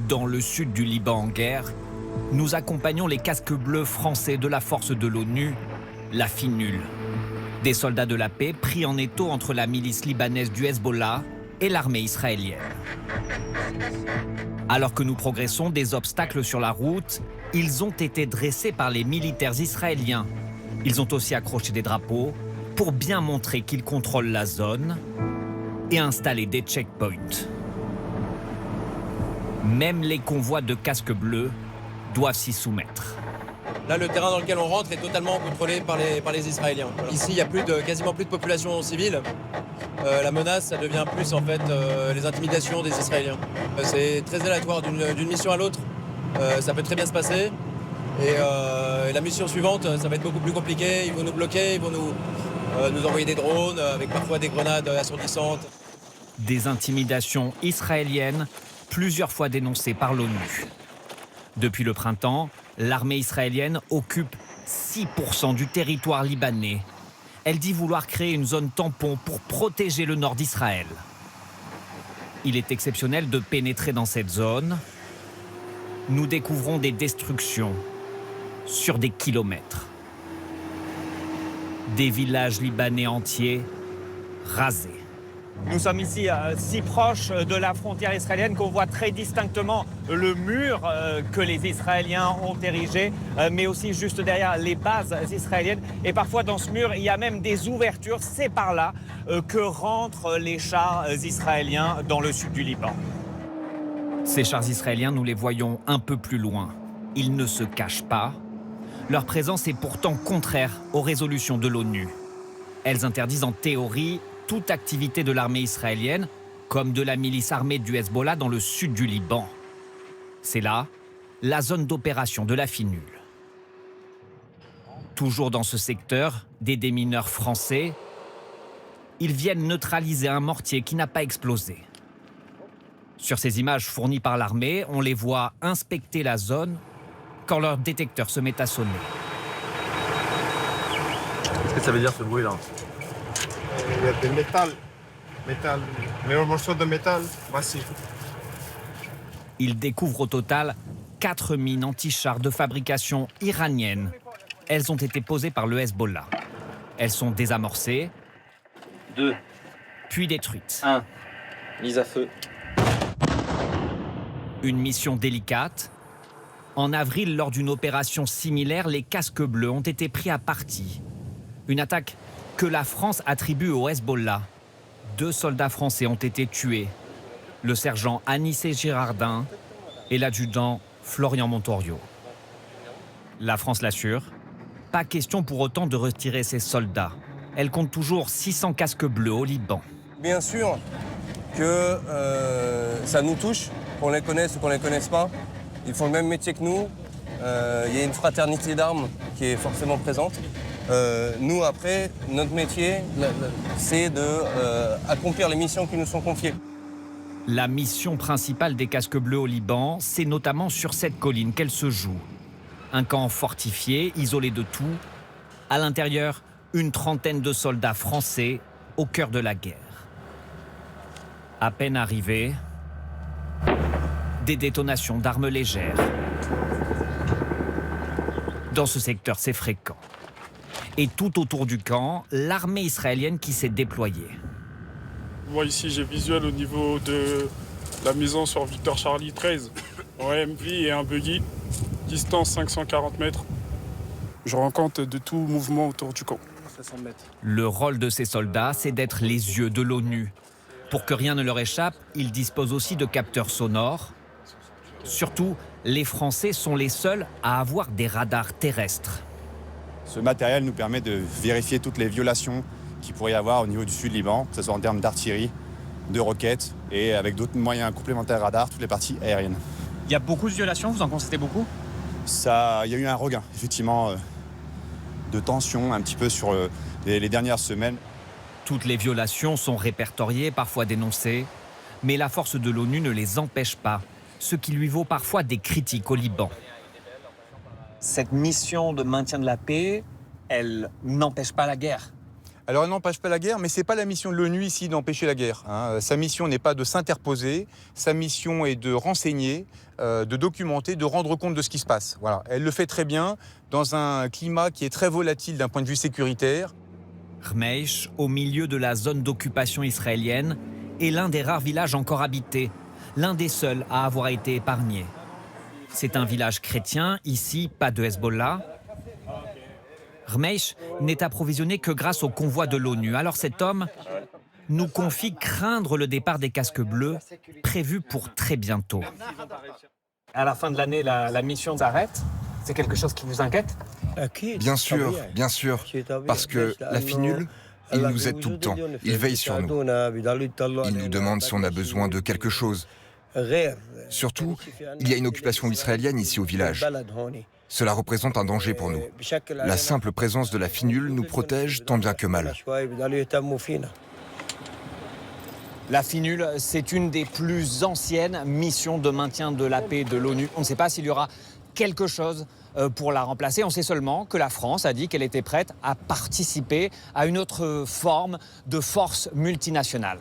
Dans le sud du Liban en guerre, nous accompagnons les casques bleus français de la force de l'ONU, la FINUL. Des soldats de la paix pris en étau entre la milice libanaise du Hezbollah et l'armée israélienne. Alors que nous progressons, des obstacles sur la route, ils ont été dressés par les militaires israéliens. Ils ont aussi accroché des drapeaux pour bien montrer qu'ils contrôlent la zone et installer des checkpoints. Même les convois de casques bleus doivent s'y soumettre. Là, le terrain dans lequel on rentre est totalement contrôlé par les Israéliens. Voilà. Ici, il n'y a quasiment plus de population civile. La menace, ça devient plus en fait les intimidations des Israéliens. C'est très aléatoire d'une mission à l'autre. Ça peut très bien se passer. Et la mission suivante, ça va être beaucoup plus compliqué. Ils vont nous bloquer, ils vont nous envoyer des drones avec parfois des grenades assourdissantes. Des intimidations israéliennes, plusieurs fois dénoncées par l'ONU. Depuis le printemps, l'armée israélienne occupe 6% du territoire libanais. Elle dit vouloir créer une zone tampon pour protéger le nord d'Israël. Il est exceptionnel de pénétrer dans cette zone. Nous découvrons des destructions sur des kilomètres. Des villages libanais entiers rasés. Nous sommes ici si proches de la frontière israélienne qu'on voit très distinctement le mur que les Israéliens ont érigé, mais aussi juste derrière les bases israéliennes. Et parfois dans ce mur, il y a même des ouvertures. C'est par là que rentrent les chars israéliens dans le sud du Liban. Ces chars israéliens, nous les voyons un peu plus loin. Ils ne se cachent pas. Leur présence est pourtant contraire aux résolutions de l'ONU. Elles interdisent en théorie toute activité de l'armée israélienne, comme de la milice armée du Hezbollah dans le sud du Liban. C'est là la zone d'opération de la FINUL. Toujours dans ce secteur, des démineurs français, ils viennent neutraliser un mortier qui n'a pas explosé. Sur ces images fournies par l'armée, on les voit inspecter la zone quand leur détecteur se met à sonner. Qu'est-ce que ça veut dire ce bruit-là ? Il y a des métal, un morceau de métal massif. Ils découvrent au total 4 mines anti-chars de fabrication iranienne. Elles ont été posées par le Hezbollah. Elles sont désamorcées, 2, puis détruites. 1, mise à feu. Une mission délicate. En avril, lors d'une opération similaire, les casques bleus ont été pris à partie. Une attaque que la France attribue au Hezbollah. 2 soldats français ont été tués. Le sergent Anissé Girardin et l'adjudant Florian Montorio. La France l'assure, pas question pour autant de retirer ses soldats. Elle compte toujours 600 casques bleus au Liban. Bien sûr que ça nous touche, qu'on les connaisse ou qu'on les connaisse pas. Ils font le même métier que nous. Il y a une fraternité d'armes qui est forcément présente. Nous, après, notre métier, c'est d'accomplir les missions qui nous sont confiées. La mission principale des casques bleus au Liban, c'est notamment sur cette colline qu'elle se joue. Un camp fortifié, isolé de tout. À l'intérieur, une trentaine de soldats français au cœur de la guerre. À peine arrivés, des détonations d'armes légères. Dans ce secteur, c'est fréquent. Et tout autour du camp, l'armée israélienne qui s'est déployée. Moi ici j'ai visuel au niveau de la maison sur Victor Charlie 13, en MV et un buggy, distance 540 mètres. Je rends compte de tout mouvement autour du camp. Le rôle de ces soldats, c'est d'être les yeux de l'ONU. Pour que rien ne leur échappe, ils disposent aussi de capteurs sonores. Surtout, les Français sont les seuls à avoir des radars terrestres. Ce matériel nous permet de vérifier toutes les violations qu'il pourrait y avoir au niveau du sud Liban, que ce soit en termes d'artillerie, de roquettes et avec d'autres moyens complémentaires radars, toutes les parties aériennes. Il y a beaucoup de violations, vous en constatez beaucoup ? Il y a eu un regain, effectivement, de tension un petit peu sur les dernières semaines. Toutes les violations sont répertoriées, parfois dénoncées, mais la force de l'ONU ne les empêche pas, ce qui lui vaut parfois des critiques au Liban. Cette mission de maintien de la paix, elle n'empêche pas la guerre. Alors elle n'empêche pas la guerre, mais ce n'est pas la mission de l'ONU ici d'empêcher la guerre. Sa mission n'est pas de s'interposer, sa mission est de renseigner, de documenter, de rendre compte de ce qui se passe. Voilà. Elle le fait très bien dans un climat qui est très volatile d'un point de vue sécuritaire. Rmeish, au milieu de la zone d'occupation israélienne, est l'un des rares villages encore habités, l'un des seuls à avoir été épargné. C'est un village chrétien, ici pas de Hezbollah. Rmeish n'est approvisionné que grâce au convoi de l'ONU. Alors cet homme nous confie craindre le départ des casques bleus, prévu pour très bientôt. À la fin de l'année, la mission s'arrête. C'est quelque chose qui vous inquiète? Bien sûr, parce que la FINUL, il nous aide tout le temps, il veille sur nous. Il nous demande si on a besoin de quelque chose. Surtout, il y a une occupation israélienne ici au village. Cela représente un danger pour nous. La simple présence de la FINUL nous protège tant bien que mal. La FINUL, c'est une des plus anciennes missions de maintien de la paix de l'ONU. On ne sait pas s'il y aura quelque chose pour la remplacer. On sait seulement que la France a dit qu'elle était prête à participer à une autre forme de force multinationale.